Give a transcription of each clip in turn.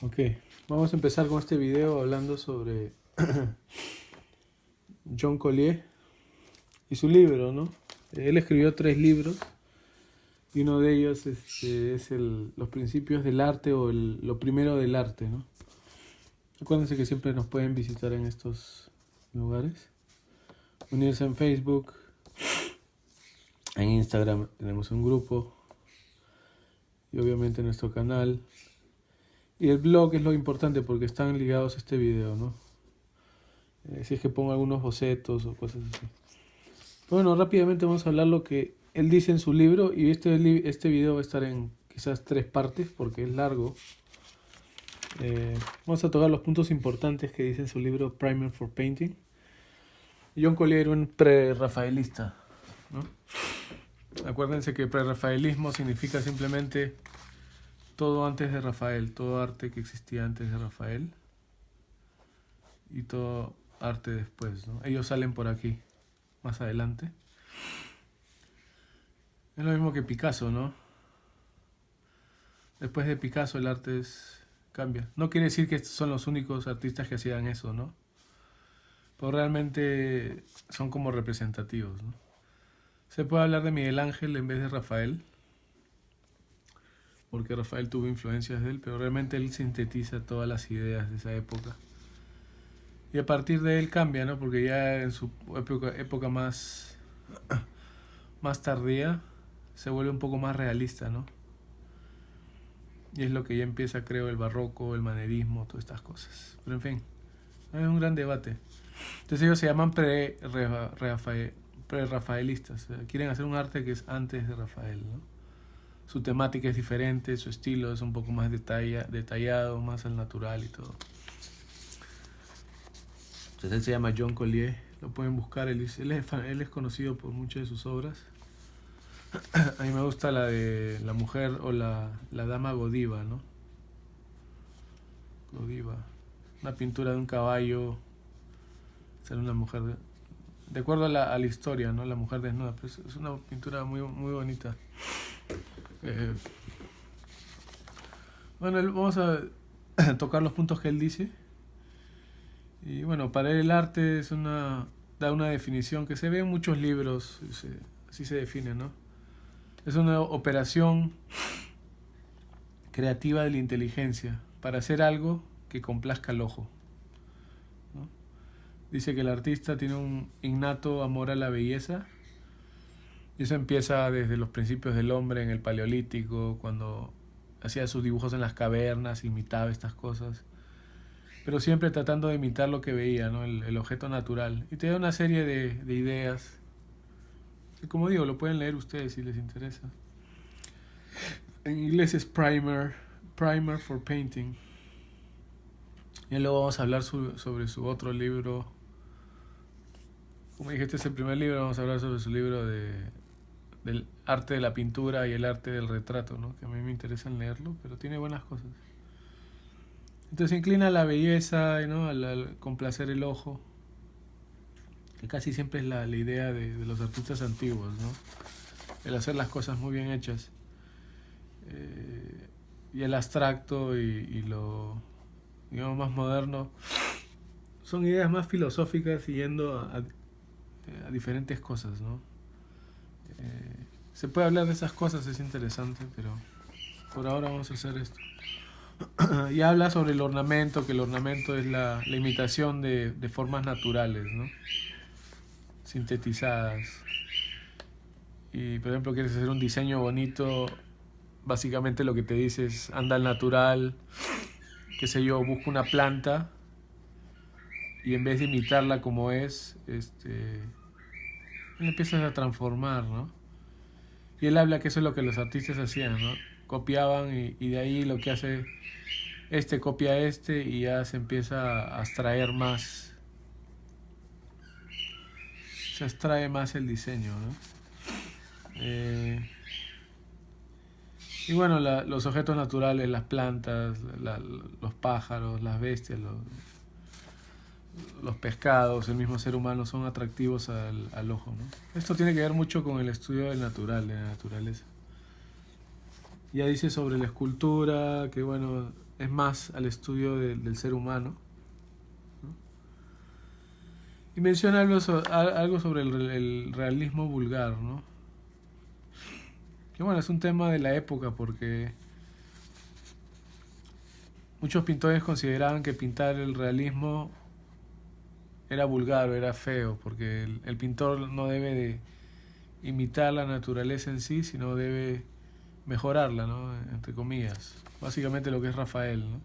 Ok, vamos a empezar con este video hablando sobre John Collier y su libro, ¿no? Él escribió 3 libros y uno de ellos es Los principios del arte o lo primero del arte, ¿no? Acuérdense que siempre nos pueden visitar en estos lugares, unirse en Facebook, en Instagram tenemos un grupo y obviamente nuestro canal. Y el blog es lo importante porque están ligados a este video, ¿no? Si es que pongo algunos bocetos o cosas así. Bueno, rápidamente vamos a hablar lo que él dice en su libro y este video va a estar en quizás 3 partes porque es largo. Vamos a tocar los puntos importantes que dice en su libro Primer for Painting. John Collier era un pre-rafaelista, ¿no? Acuérdense que pre-rafaelismo significa simplemente todo antes de Rafael, todo arte que existía antes de Rafael y todo arte después, ¿no? Ellos salen por aquí, más adelante. Es lo mismo que Picasso, ¿no? Después de Picasso el arte cambia. No quiere decir que estos son los únicos artistas que hacían eso, ¿no? Pero realmente son como representativos, ¿no? Se puede hablar de Miguel Ángel en vez de Rafael, porque Rafael tuvo influencias de él, pero realmente él sintetiza todas las ideas de esa época. Y a partir de él cambia, ¿no? Porque ya en su época más tardía se vuelve un poco más realista, ¿no? Y es lo que ya empieza, creo, el barroco, el manerismo, todas estas cosas. Pero en fin, es un gran debate. Entonces ellos se llaman pre-rafaelistas. Quieren hacer un arte que es antes de Rafael, ¿no? Su temática es diferente, su estilo es un poco más detallado, más al natural y todo. Entonces él se llama John Collier, lo pueden buscar, él es conocido por muchas de sus obras. A mí me gusta la de la mujer o la dama Godiva, ¿no? Godiva. Una pintura de un caballo, sale una mujer, de acuerdo a la historia, ¿no? La mujer desnuda, pero es una pintura muy, muy bonita. Bueno, vamos a tocar los puntos que él dice. Y bueno, para él el arte da una definición que se ve en muchos libros, así se define, ¿no? Es una operación creativa de la inteligencia para hacer algo que complazca al ojo, ¿no? Dice que el artista tiene un innato amor a la belleza y eso empieza desde los principios del hombre en el Paleolítico, cuando hacía sus dibujos en las cavernas, imitaba estas cosas, pero siempre tratando de imitar lo que veía, ¿no? El objeto natural. Y te da una serie de ideas que, como digo, lo pueden leer ustedes si les interesa. En inglés es Primer for Painting. Y luego vamos a hablar sobre su otro libro. Como dije, este es el primer libro, vamos a hablar sobre su libro del arte de la pintura y el arte del retrato, ¿no? Que a mí me interesa leerlo, pero tiene buenas cosas. Entonces se inclina a la belleza, ¿no? Al complacer el ojo, que casi siempre es la idea de los artistas antiguos, ¿no? El hacer las cosas muy bien hechas. Y el abstracto y lo, digamos, más moderno son ideas más filosóficas yendo a diferentes cosas, ¿no? Se puede hablar de esas cosas, es interesante, pero por ahora vamos a hacer esto. Y habla sobre el ornamento, que el ornamento es la imitación de formas naturales, ¿no? Sintetizadas. Y por ejemplo, quieres hacer un diseño bonito, básicamente lo que te dice es anda al natural, qué sé yo, busca una planta y en vez de imitarla como es, la empiezas a transformar, ¿no? Y él habla que eso es lo que los artistas hacían, ¿no? Copiaban y de ahí lo que hace copia y ya se empieza a abstraer más, se abstrae más el diseño, ¿no? Y bueno, los objetos naturales, las plantas, los pájaros, las bestias, los pescados, el mismo ser humano son atractivos al ojo, ¿no? Esto tiene que ver mucho con el estudio del natural, de la naturaleza. Ya dice sobre la escultura, que bueno, es más al estudio del ser humano, ¿no? Y menciona algo sobre el realismo vulgar, ¿no? Que bueno, es un tema de la época porque muchos pintores consideraban que pintar el realismo era vulgar o era feo, porque el pintor no debe de imitar la naturaleza en sí, sino debe mejorarla, ¿no? Entre comillas. Básicamente lo que es Rafael, ¿no?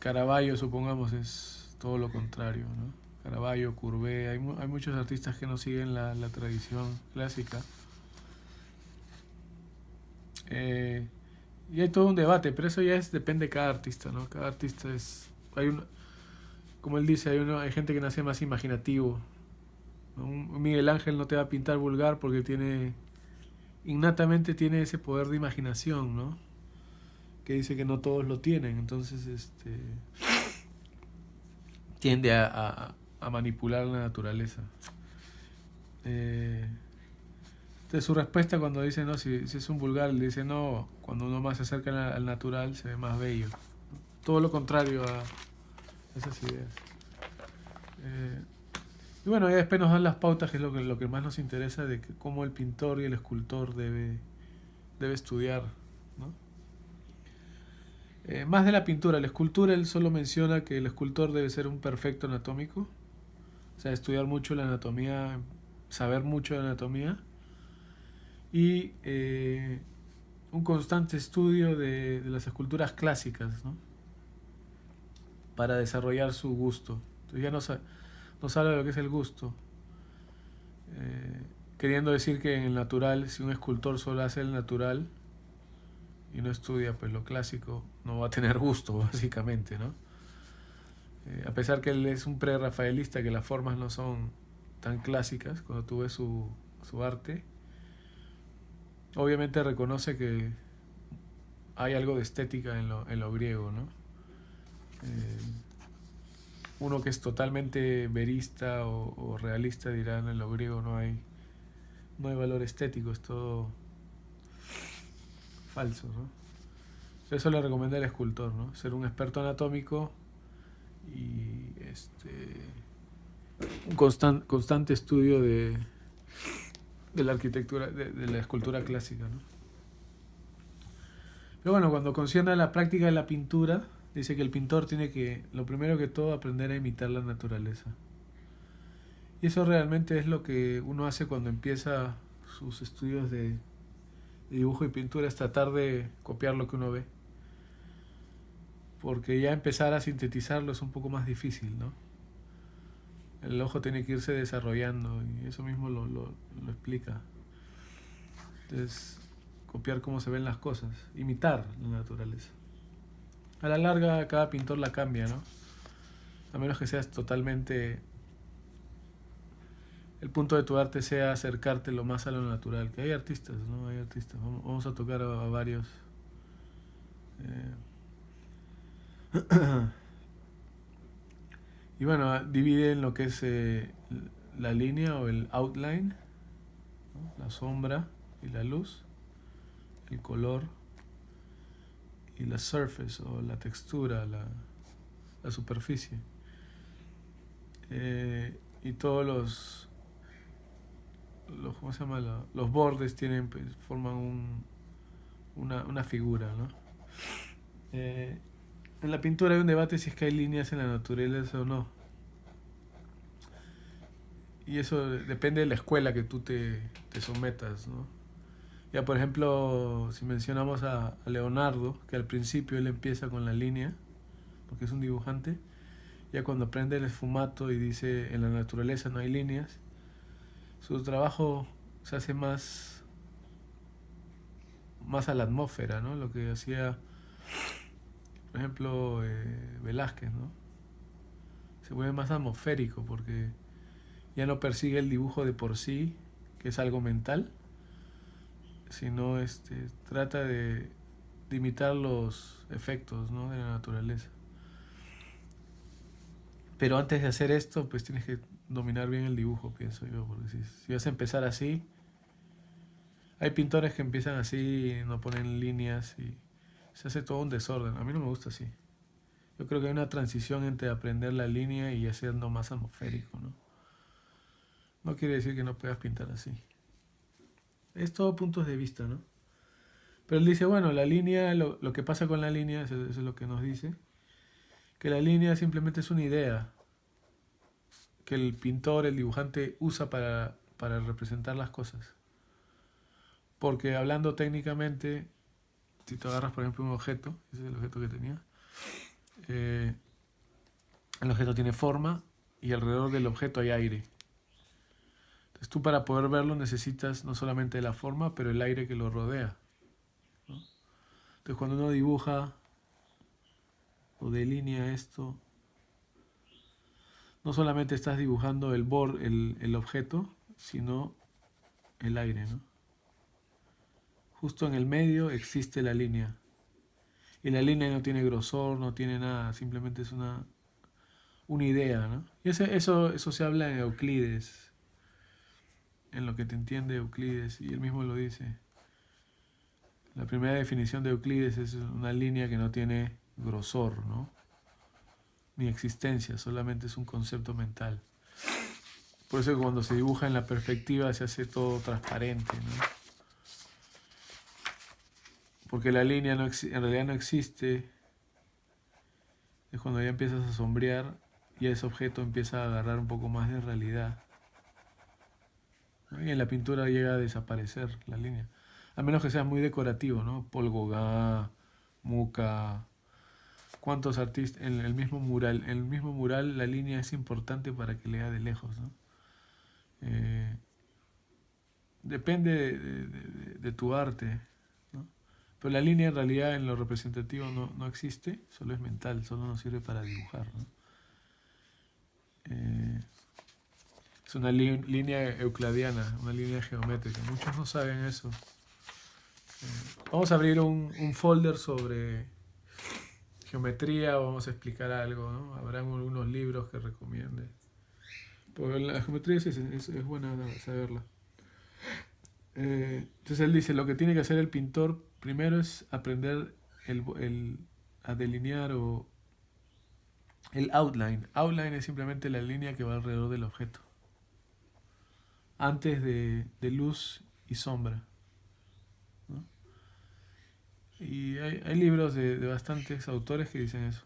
Caravaggio, supongamos, es todo lo contrario, ¿no? Caravaggio, Courbet, hay muchos artistas que no siguen la tradición clásica. Y hay todo un debate, pero eso ya depende de cada artista, ¿no? Cada artista es... como él dice, hay gente que nace más imaginativo, ¿no? Un Miguel Ángel no te va a pintar vulgar porque innatamente tiene ese poder de imaginación, ¿no? Que dice que no todos lo tienen, entonces tiende a manipular la naturaleza. Entonces su respuesta cuando dice, no, si es un vulgar, le dice, no, cuando uno más se acerca al natural se ve más bello. Todo lo contrario a esas ideas. Y bueno, y después nos dan las pautas, que es lo que más nos interesa, de cómo el pintor y el escultor debe estudiar, ¿no? Más de la pintura, la escultura, él solo menciona que el escultor debe ser un perfecto anatómico, o sea, estudiar mucho la anatomía, saber mucho de anatomía, y un constante estudio de las esculturas clásicas, ¿no? Para desarrollar su gusto. Entonces ya nos habla de lo que es el gusto, queriendo decir que en el natural, si un escultor solo hace el natural y no estudia pues lo clásico, no va a tener gusto, básicamente, ¿no? A pesar que él es un pre-rafaelista, que las formas no son tan clásicas, cuando tú ves su arte, obviamente reconoce que hay algo de estética en lo griego, ¿no? Uno que es totalmente verista o realista dirá, en lo griego no hay valor estético, es todo falso, ¿no? Eso le recomienda al escultor, ¿no? Ser un experto anatómico y un constante estudio de la arquitectura, de la escultura clásica, ¿no? Pero bueno, cuando concierne a la práctica de la pintura, dice que el pintor tiene que, lo primero que todo, aprender a imitar la naturaleza. Y eso realmente es lo que uno hace cuando empieza sus estudios de dibujo y pintura, es tratar de copiar lo que uno ve. Porque ya empezar a sintetizarlo es un poco más difícil, ¿no? El ojo tiene que irse desarrollando y eso mismo lo explica. Entonces, copiar cómo se ven las cosas, imitar la naturaleza. A la larga, cada pintor la cambia, ¿no? A menos que seas totalmente... El punto de tu arte sea acercarte lo más a lo natural. Que hay artistas, ¿no? Hay artistas. Vamos a tocar a varios. Y bueno, divide en lo que es la línea o el outline, ¿no? La sombra y la luz, el color y la surface o la textura, la superficie. Y todos ¿cómo se llama? Los bordes tienen, pues, forman una figura, ¿no? En la pintura hay un debate si es que hay líneas en la naturaleza o no. Y eso depende de la escuela que tú te sometas, ¿no? Ya, por ejemplo, si mencionamos a Leonardo, que al principio él empieza con la línea, porque es un dibujante, ya cuando aprende el esfumato y dice en la naturaleza no hay líneas, su trabajo se hace más a la atmósfera, ¿no? Lo que hacía, por ejemplo, Velázquez, ¿no? Se vuelve más atmosférico porque ya no persigue el dibujo de por sí, que es algo mental, sino trata de imitar los efectos, ¿no? De la naturaleza. Pero antes de hacer esto, pues tienes que dominar bien el dibujo, pienso yo, porque si vas a empezar así, hay pintores que empiezan así, no ponen líneas y Se hace todo un desorden. A mí no me gusta así. Yo creo que hay una transición entre aprender la línea y hacerlo más atmosférico, ¿no? No quiere decir que no puedas pintar así. Es todo puntos de vista, ¿no? Pero él dice, bueno, la línea, lo que pasa con la línea, eso es lo que nos dice, que la línea simplemente es una idea que el pintor, el dibujante usa para representar las cosas. Porque hablando técnicamente, si tú agarras por ejemplo un objeto, ese es el objeto que tenía, el objeto tiene forma y alrededor del objeto hay aire. Entonces tú para poder verlo necesitas no solamente la forma, pero el aire que lo rodea, ¿no? Entonces cuando uno dibuja o delinea esto, no solamente estás dibujando el objeto, sino el aire, ¿no? Justo en el medio existe la línea. Y la línea no tiene grosor, no tiene nada, simplemente es una idea, ¿no? Y eso se habla en Euclides, en lo que te entiende Euclides, y él mismo lo dice. La primera definición de Euclides es una línea que no tiene grosor, ¿no? Ni existencia, solamente es un concepto mental. Por eso que cuando se dibuja en la perspectiva se hace todo transparente, ¿no? Porque la línea en realidad no existe. Es cuando ya empiezas a sombrear y ese objeto empieza a agarrar un poco más de realidad, ¿no? Y en la pintura llega a desaparecer la línea. A menos que sea muy decorativo, ¿no? Paul Gauguin, Mucha. ¿Cuántos artistas en el mismo mural la línea es importante para que lea de lejos, ¿no? Depende de tu arte, ¿no? Pero la línea en realidad en lo representativo no existe, solo es mental, solo nos sirve para dibujar, ¿no? Es una línea euclidiana, una línea geométrica. Muchos no saben eso. Vamos a abrir un folder sobre geometría o vamos a explicar algo, ¿no? Habrán algunos libros que recomiende. Porque la geometría es buena saberla. Entonces él dice, lo que tiene que hacer el pintor primero es aprender a delinear o el outline. Outline es simplemente la línea que va alrededor del objeto. Antes de luz y sombra, ¿no? Y hay libros de bastantes autores que dicen eso.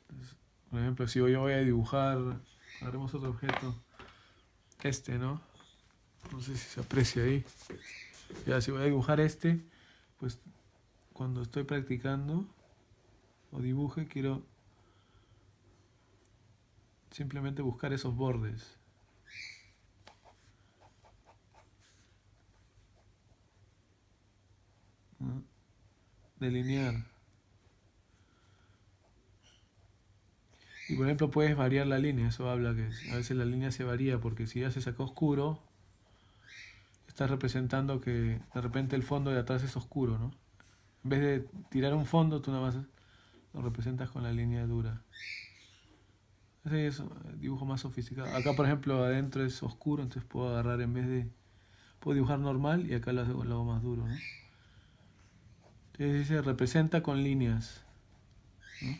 Entonces, por ejemplo, si yo voy a dibujar, haremos otro objeto, ¿no? No sé si se aprecia ahí. Ya, si voy a dibujar pues cuando estoy practicando o dibuje, quiero simplemente buscar esos bordes, ¿no? Delinear. Y por ejemplo puedes variar la línea, eso habla que a veces la línea se varía porque si ya se sacó oscuro, estás representando que de repente el fondo de atrás es oscuro, ¿no? En vez de tirar un fondo, tú nada más lo representas con la línea dura. Ese es un dibujo más sofisticado. Acá por ejemplo adentro es oscuro, entonces puedo agarrar puedo dibujar normal y acá lo hago más duro, ¿no? Entonces dice representa con líneas, ¿no?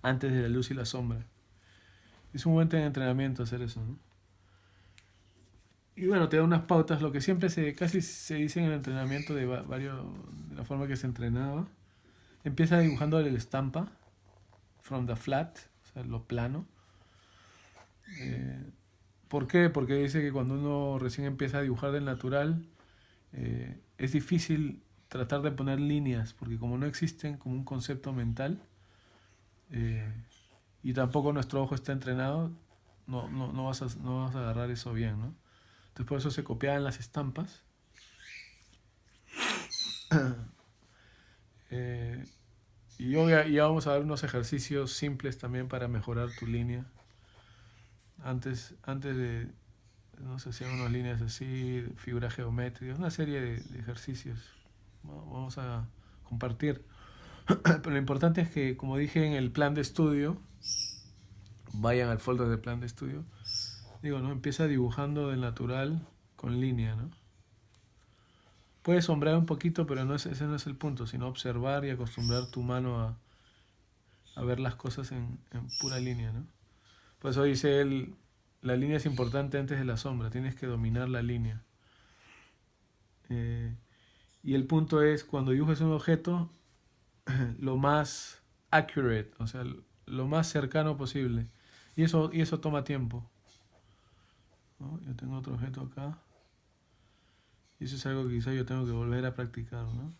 Antes de la luz y la sombra. Es un buen entrenamiento hacer eso, ¿no? Y bueno, te da unas pautas, lo que siempre casi se dice en el entrenamiento de la forma que se entrenaba. Empieza dibujando el estampa, from the flat, o sea, lo plano. ¿Por qué? Porque dice que cuando uno recién empieza a dibujar del natural, es difícil tratar de poner líneas, porque como no existen como un concepto mental, y tampoco nuestro ojo está entrenado, no vas a agarrar eso bien, ¿no? Entonces por eso se copiaban las estampas. Y ya vamos a dar unos ejercicios simples también para mejorar tu línea. Antes de, no sé, hacían unas líneas así, figuras geométricas, una serie de ejercicios. Vamos a compartir. Pero lo importante es que, como dije en el plan de estudio, vayan al folder de plan de estudio. Digo, ¿no? Empieza dibujando del natural con línea, ¿no? Puedes sombrear un poquito, pero ese no es el punto, sino observar y acostumbrar tu mano a ver las cosas en pura línea, ¿no? Por eso dice él, la línea es importante antes de la sombra, tienes que dominar la línea. Y el punto es, cuando dibujes un objeto, lo más accurate, o sea, lo más cercano posible. Y eso toma tiempo, ¿no? Yo tengo otro objeto acá. Y eso es algo que quizá yo tengo que volver a practicar, ¿no?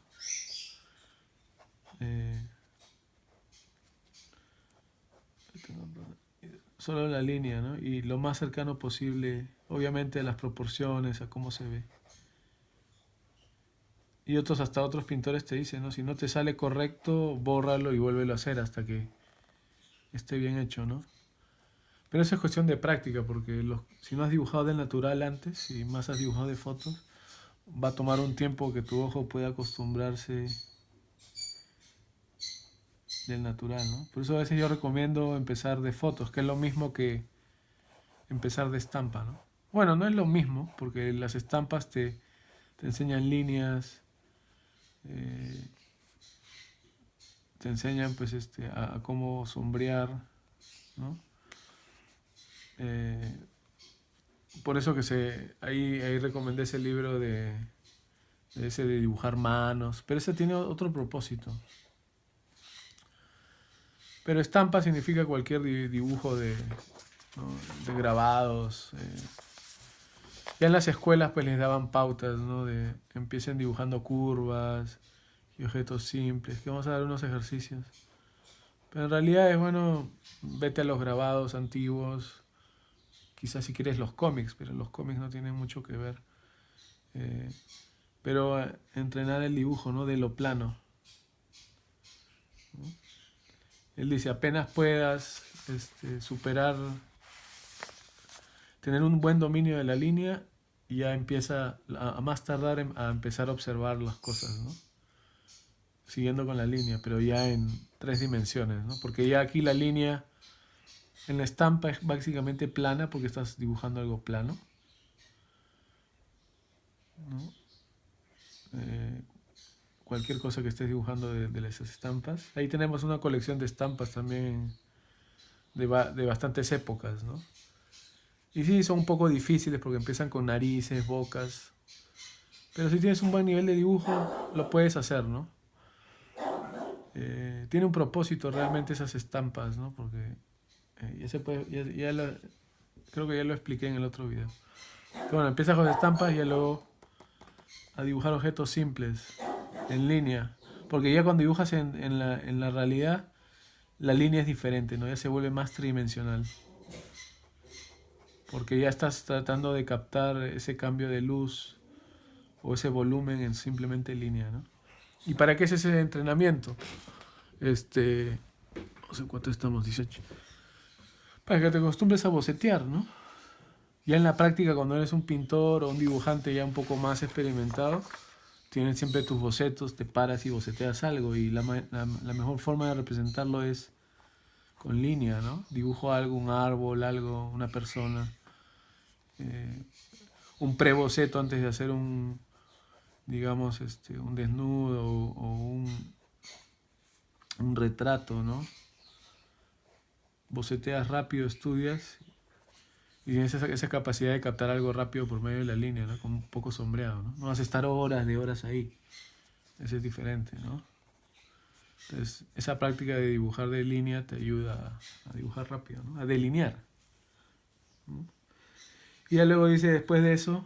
Solo la línea, ¿no? Y lo más cercano posible, obviamente, a las proporciones, a cómo se ve. Y hasta otros pintores te dicen, ¿no? Si no te sale correcto, bórralo y vuélvelo a hacer hasta que esté bien hecho, ¿no? Pero eso es cuestión de práctica, porque si no has dibujado del natural antes y más has dibujado de fotos, va a tomar un tiempo que tu ojo pueda acostumbrarse del natural, ¿no? Por eso a veces yo recomiendo empezar de fotos, que es lo mismo que empezar de estampa, ¿no? Bueno, no es lo mismo, porque las estampas te enseñan líneas, te enseñan pues a cómo sombrear, ¿no? Por eso que ahí recomendé ese libro de dibujar manos, pero ese tiene otro propósito. Pero estampa significa cualquier dibujo ¿no? de grabados. Ya en las escuelas pues les daban pautas, ¿no? Empiecen dibujando curvas y objetos simples, que vamos a dar unos ejercicios. Pero en realidad es bueno, vete a los grabados antiguos, quizás si quieres los cómics, pero los cómics no tienen mucho que ver. Pero entrenar el dibujo, ¿no? De lo plano, ¿no? Él dice, apenas puedas superar, tener un buen dominio de la línea, y ya empieza a más tardar a empezar a observar las cosas, ¿no? Siguiendo con la línea, pero ya en 3 dimensiones, ¿no? Porque ya aquí la línea en la estampa es básicamente plana porque estás dibujando algo plano, ¿no? Cualquier cosa que estés dibujando de esas estampas. Ahí tenemos una colección de estampas también de bastantes épocas, ¿no? Y sí, son un poco difíciles porque empiezan con narices, bocas. Pero si tienes un buen nivel de dibujo, lo puedes hacer, ¿no? Tiene un propósito realmente esas estampas, ¿no? Porque ya se puede, creo que ya lo expliqué en el otro video. Pero bueno, empiezas con estampas y ya luego a dibujar objetos simples, en línea. Porque ya cuando dibujas en la realidad, la línea es diferente, ¿no? Ya se vuelve más tridimensional. Porque ya estás tratando de captar ese cambio de luz o ese volumen en simplemente línea, ¿no? ¿Y para qué es ese entrenamiento? No sé cuánto estamos, 18. Para que te acostumbres a bocetear, ¿no? Ya en la práctica, cuando eres un pintor o un dibujante ya un poco más experimentado, tienes siempre tus bocetos, te paras y boceteas algo, y la mejor forma de representarlo es con línea, ¿no? Dibujo algo, un árbol, algo, una persona, un preboceto antes de hacer digamos, un desnudo o un retrato, ¿no? Boceteas rápido, estudias y tienes esa capacidad de captar algo rápido por medio de la línea, ¿no? Como un poco sombreado, ¿no? No vas a estar horas de horas ahí. Eso es diferente, ¿no? Entonces, esa práctica de dibujar de línea te ayuda a dibujar rápido, ¿no? A delinear, ¿no? Y ya luego dice, después de eso,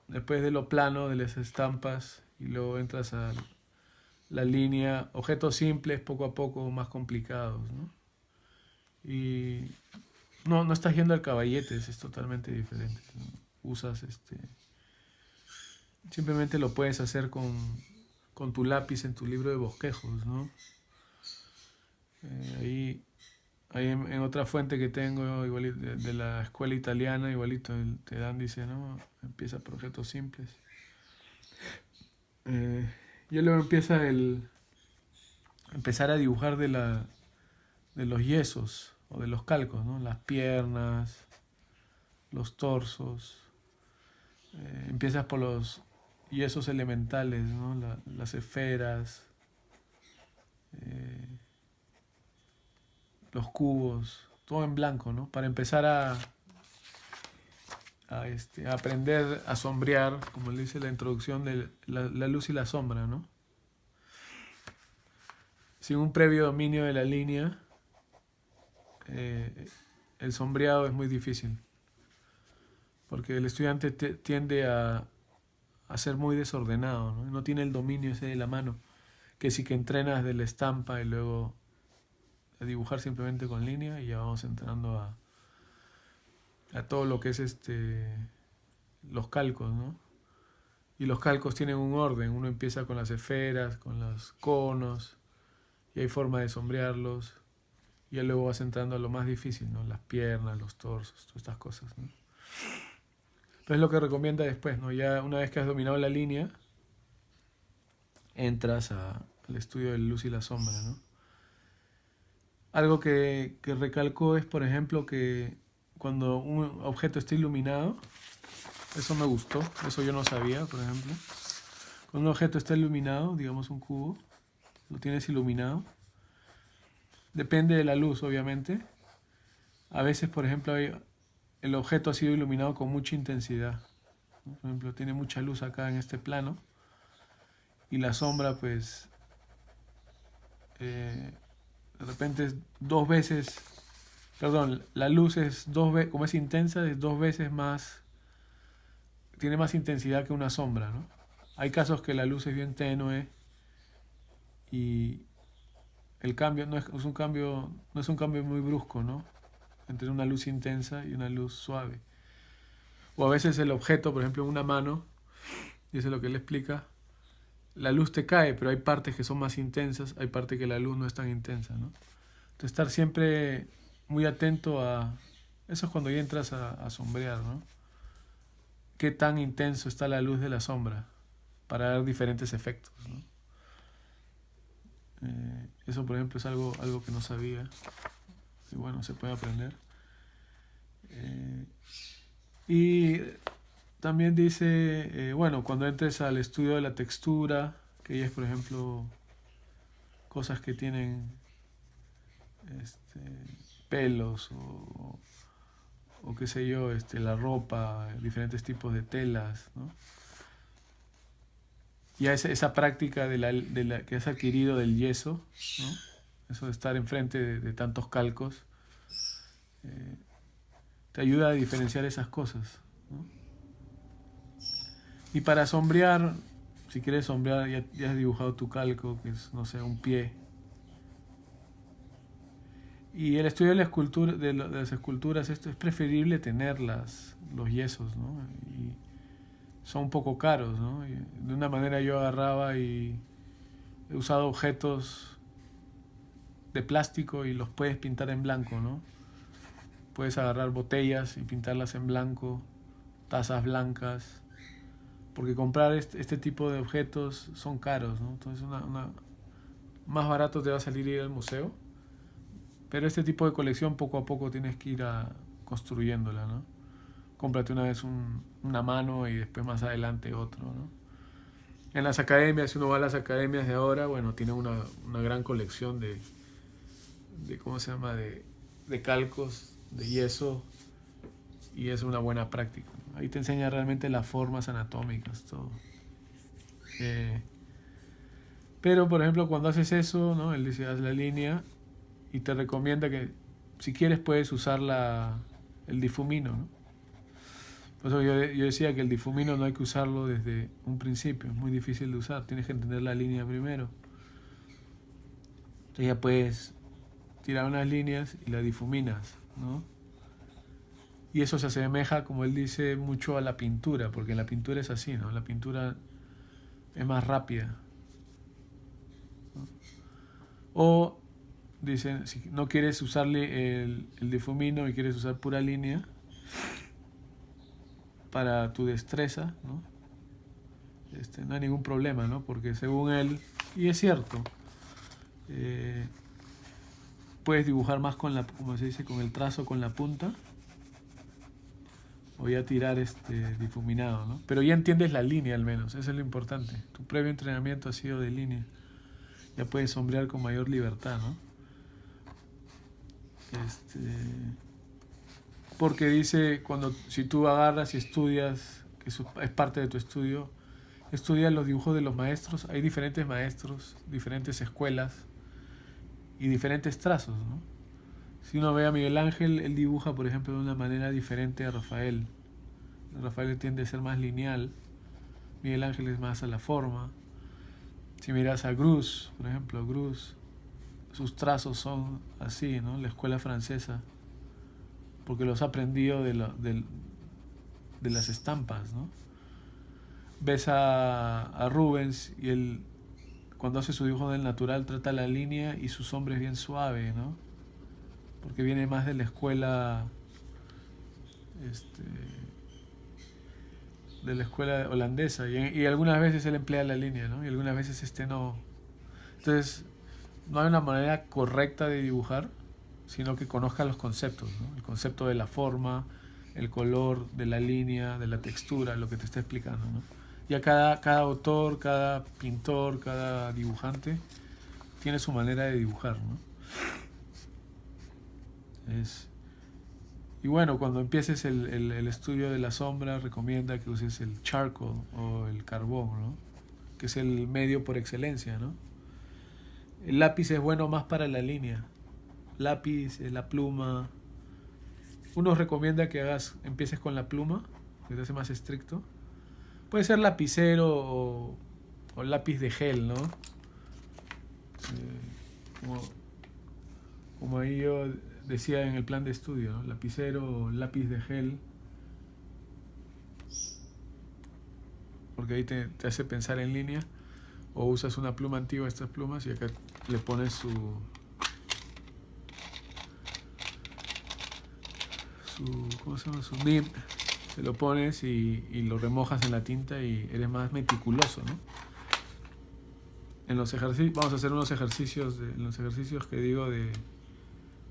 después de lo plano, de las estampas, y luego entras a la línea, objetos simples, poco a poco más complicados, ¿no? Y no estás yendo al caballete, es totalmente diferente, ¿no? Usas simplemente lo puedes hacer con tu lápiz en tu libro de bosquejos, ¿no? Ahí en otra fuente que tengo, igualito, de la escuela italiana, igualito te dan, dice, ¿no? Empieza por objetos simples. Y luego empieza empezar a dibujar de los yesos o de los calcos, ¿no? Las piernas, los torsos. Empiezas por yesos elementales, ¿no? Las esferas, los cubos, todo en blanco, ¿no? Para empezar a aprender a sombrear, como le dice la introducción, de la luz y la sombra, ¿no? Sin un previo dominio de la línea, el sombreado es muy difícil, porque el estudiante tiende a ser muy desordenado, ¿no? No tiene el dominio ese de la mano, que sí que entrenas de la estampa y luego a dibujar simplemente con línea, y ya vamos entrando a todo lo que es los calcos, ¿no? Y los calcos tienen un orden. Uno empieza con las esferas, con los conos, y hay forma de sombrearlos, y ya luego vas entrando a lo más difícil, ¿no? Las piernas, los torsos, todas estas cosas, ¿no? Pero es lo que recomienda después, ¿no? Ya una vez que has dominado la línea, entras al estudio de la luz y la sombra, ¿no? Algo que recalcó es, por ejemplo, que cuando un objeto está iluminado, eso me gustó, eso yo no sabía, por ejemplo. Cuando un objeto está iluminado, digamos un cubo, lo tienes iluminado, depende de la luz, obviamente. A veces, por ejemplo, el objeto ha sido iluminado con mucha intensidad, ¿no? Por ejemplo, tiene mucha luz acá en este plano, y la sombra, pues, de repente es dos veces, perdón, la luz es dos veces, como es intensa, es dos veces más, tiene más intensidad que una sombra, ¿no? Hay casos que la luz es bien tenue y el cambio no es un cambio, no es un cambio muy brusco, ¿no? Entre una luz intensa y una luz suave. O a veces el objeto, por ejemplo, en una mano, y eso es lo que él explica, la luz te cae, pero hay partes que son más intensas, hay partes que la luz no es tan intensa, ¿no? Entonces, estar siempre muy atento a... Eso es cuando ya entras a sombrear, ¿no? Qué tan intenso está la luz de la sombra para dar diferentes efectos, ¿no? Eso, por ejemplo, es algo que no sabía. Y bueno, se puede aprender. Y también dice, bueno, cuando entres al estudio de la textura, que ya es, por ejemplo, cosas que tienen pelos o qué sé yo, la ropa, diferentes tipos de telas, ¿no? Ya esa práctica de la que has adquirido del yeso, ¿no? Eso de estar enfrente de tantos calcos, te ayuda a diferenciar esas cosas, ¿no? Y para sombrear, si quieres sombrear, ya has dibujado tu calco, que es, no sé, un pie. Y el estudio de la escultura, de las esculturas, esto es preferible tener los yesos, ¿no? Y son un poco caros, ¿no? Y de una manera yo agarraba y he usado objetos de plástico y los puedes pintar en blanco, ¿no? Puedes agarrar botellas y pintarlas en blanco, tazas blancas, porque comprar este tipo de objetos son caros, ¿no? Entonces más barato te va a salir ir al museo, pero este tipo de colección poco a poco tienes que ir construyéndola, ¿no? Cómprate una vez una mano y después más adelante otro, ¿no? En las academias, si uno va a las academias de ahora, bueno, tienen una gran colección de ¿cómo se llama? De calcos, de yeso, y es una buena práctica, ¿no? Ahí te enseña realmente las formas anatómicas, todo. Pero, por ejemplo, cuando haces eso, ¿no? Él dice, haz la línea y te recomienda que, si quieres, puedes usar el difumino, ¿no? Por eso yo decía que el difumino no hay que usarlo desde un principio, es muy difícil de usar, tienes que entender la línea primero. Entonces ya puedes tirar unas líneas y las difuminas, ¿no? Y eso se asemeja, como él dice, mucho a la pintura, porque la pintura es así, ¿no? La pintura es más rápida, ¿no? O, dicen, si no quieres usarle el difumino y quieres usar pura línea para tu destreza, ¿no? No hay ningún problema, ¿no? Porque según él, y es cierto, puedes dibujar más como se dice, con el trazo, con la punta, o ya tirar difuminado, ¿no? Pero ya entiendes la línea al menos, eso es lo importante. Tu previo entrenamiento ha sido de línea. Ya puedes sombrear con mayor libertad, ¿no? Porque dice, si tú agarras y estudias, que eso es parte de tu estudio, estudias los dibujos de los maestros, hay diferentes maestros, diferentes escuelas y diferentes trazos, ¿no? Si uno ve a Miguel Ángel, él dibuja, por ejemplo, de una manera diferente a Rafael. Rafael tiende a ser más lineal, Miguel Ángel es más a la forma. Si miras a Greuze, por ejemplo, Greuze, sus trazos son así, ¿no? La escuela francesa, porque los ha aprendido de las estampas, ¿no? Ves a Rubens y él, cuando hace su dibujo del natural, trata la línea y su sombra es bien suave, ¿no? Porque viene más de la escuela de la escuela holandesa y algunas veces él emplea la línea, ¿no? Y algunas veces no. Entonces, no hay una manera correcta de dibujar, sino que conozca los conceptos, ¿no? El concepto de la forma, el color, de la línea, de la textura, lo que te está explicando, ¿no? Ya cada autor, cada pintor, cada dibujante tiene su manera de dibujar, ¿no? Y bueno, cuando empieces el estudio de la sombra, recomienda que uses el charcoal o el carbón, ¿no? Que es el medio por excelencia, ¿no? El lápiz es bueno más para la línea. Lápiz, la pluma. Uno recomienda que empieces con la pluma, que te hace más estricto. Puede ser lapicero o lápiz de gel, ¿no? Como ahí yo decía en el plan de estudio, ¿no? Lapicero o lápiz de gel, porque ahí te hace pensar en línea. O usas una pluma antigua, estas plumas, y acá le pones su ¿cómo se llama? Su nib, se lo pones y lo remojas en la tinta y eres más meticuloso, ¿no? En los ejercicios, vamos a hacer unos ejercicios, en los ejercicios que digo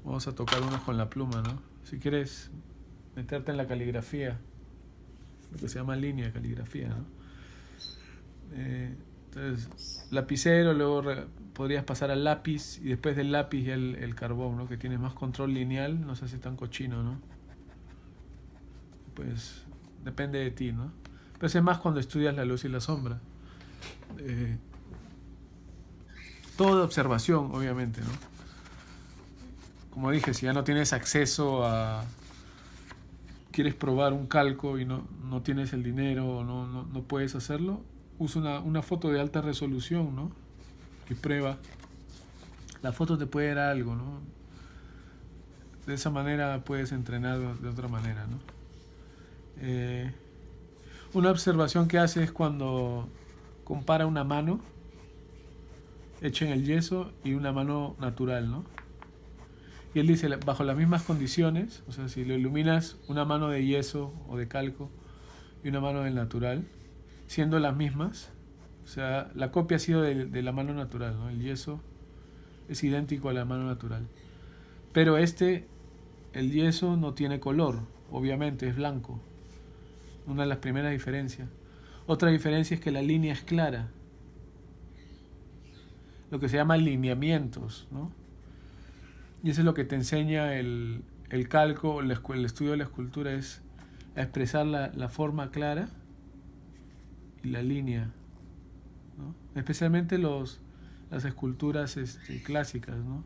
vamos a tocar unos con la pluma, ¿no? Si quieres meterte en la caligrafía, lo que se llama línea de caligrafía, ¿no? Entonces, lapicero, luego podrías pasar al lápiz y después del lápiz ya el carbón, ¿no? Que tienes más control lineal, no se hace tan cochino, ¿no? Pues depende de ti, ¿no? Pero es más cuando estudias la luz y la sombra. Todo de observación, obviamente, ¿no? Como dije, si ya no tienes acceso quieres probar un calco y no tienes el dinero o no puedes hacerlo, usa una foto de alta resolución, ¿no? Que prueba. La foto te puede dar algo, ¿no? De esa manera puedes entrenar de otra manera, ¿no? Una observación que hace es cuando compara una mano hecha en el yeso y una mano natural, ¿no? Y él dice, bajo las mismas condiciones, o sea, si lo iluminas una mano de yeso o de calco y una mano del natural, siendo las mismas, o sea, la copia ha sido de la mano natural, ¿no? El yeso es idéntico a la mano natural. Pero el yeso no tiene color, obviamente, es blanco. Una de las primeras diferencias. Otra diferencia es que la línea es clara. Lo que se llama lineamientos, ¿no? Y eso es lo que te enseña el calco, el estudio de la escultura, es a expresar la forma clara y la línea, ¿no? Especialmente las esculturas clásicas, ¿no?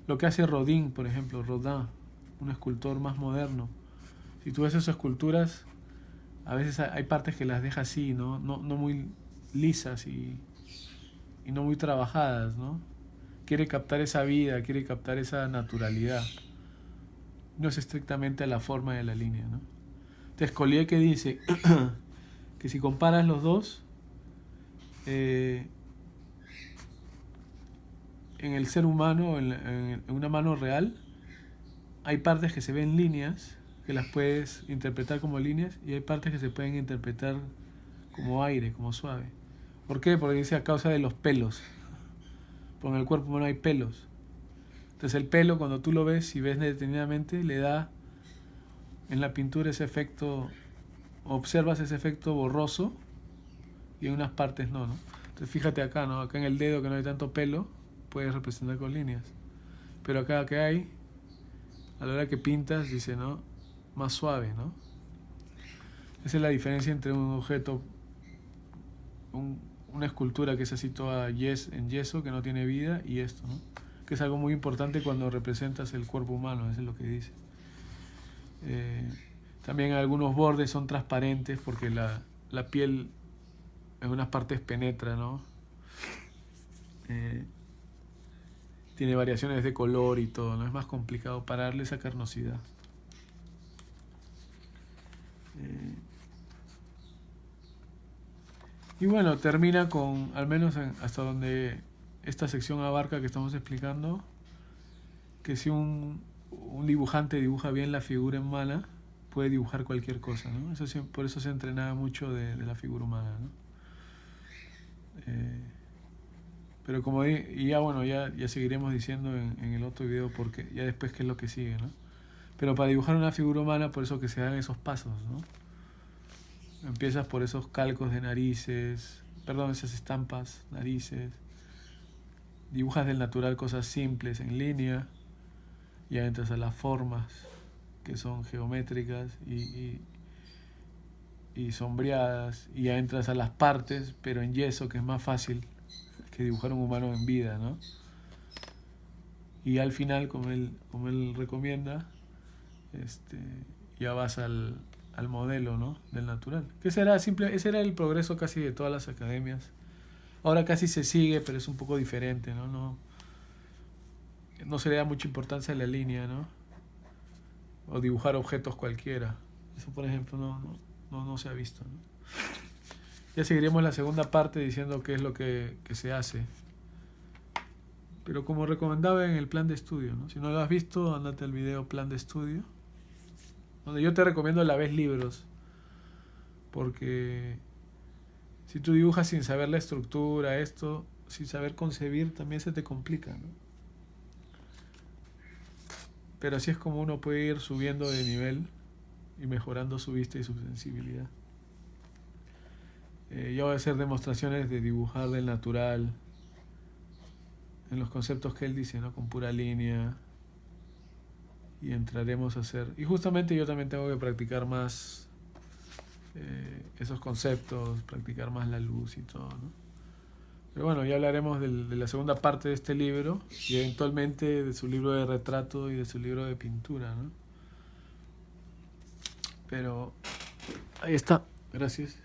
Lo que hace Rodin, por ejemplo, Rodin, un escultor más moderno. Si tú ves esas esculturas, a veces hay partes que las deja así, ¿no? No muy lisas y no muy trabajadas, ¿no? Quiere captar esa vida, quiere captar esa naturalidad. No es estrictamente a la forma de la línea, ¿no? Entonces Collier que dice que si comparas los dos, en el ser humano, en una mano real, hay partes que se ven líneas, que las puedes interpretar como líneas, y hay partes que se pueden interpretar como aire, como suave. ¿Por qué? Porque dice a causa de los pelos. Porque en el cuerpo humano hay pelos. Entonces el pelo, cuando tú lo ves y ves detenidamente, le da en la pintura ese efecto, observas ese efecto borroso y en unas partes no, ¿no? Entonces fíjate acá, ¿no? Acá en el dedo que no hay tanto pelo, puedes representar con líneas. Pero acá que hay, a la hora que pintas, dice, ¿no? Más suave, ¿no? Esa es la diferencia entre un objeto, una escultura que es así toda en yeso, que no tiene vida, y esto, ¿no? Que es algo muy importante cuando representas el cuerpo humano, eso es lo que dice. También algunos bordes son transparentes porque la piel en unas partes penetra, ¿no? Tiene variaciones de color y todo, ¿no? Es más complicado para darle esa carnosidad. Y bueno, termina con, al menos hasta donde esta sección abarca que estamos explicando, que si un dibujante dibuja bien la figura humana, puede dibujar cualquier cosa, ¿no? Por eso se entrenaba mucho de la figura humana, ¿no? Pero como y ya bueno, ya seguiremos diciendo en el otro video porque ya después qué es lo que sigue, ¿no? Pero para dibujar una figura humana, por eso que se dan esos pasos, ¿no? Empiezas por esos calcos de narices, perdón, esas estampas, narices. Dibujas del natural cosas simples en línea, ya entras a las formas que son geométricas y sombreadas, y ya entras a las partes, pero en yeso, que es más fácil que dibujar un humano en vida, ¿no? Y al final, como él recomienda, ya vas al modelo, ¿no? Del natural. Que ese era el progreso casi de todas las academias. Ahora casi se sigue, pero es un poco diferente, ¿no? No se le da mucha importancia a la línea, ¿no? O dibujar objetos cualquiera. Eso, por ejemplo, no se ha visto, ¿no? Ya seguiremos la segunda parte diciendo qué es lo que se hace. Pero como recomendaba en el plan de estudio, ¿no? Si no lo has visto, andate al video plan de estudio, donde yo te recomiendo a la vez libros. Porque si tú dibujas sin saber la estructura, sin saber concebir, también se te complica, ¿no? Pero así es como uno puede ir subiendo de nivel y mejorando su vista y su sensibilidad. Yo voy a hacer demostraciones de dibujar del natural, en los conceptos que él dice, ¿no? Con pura línea. Y entraremos a hacer... Y justamente yo también tengo que practicar más esos conceptos, practicar más la luz y todo, ¿no? Pero bueno, ya hablaremos de la segunda parte de este libro y eventualmente de su libro de retrato y de su libro de pintura, ¿no? Pero ahí está. Gracias.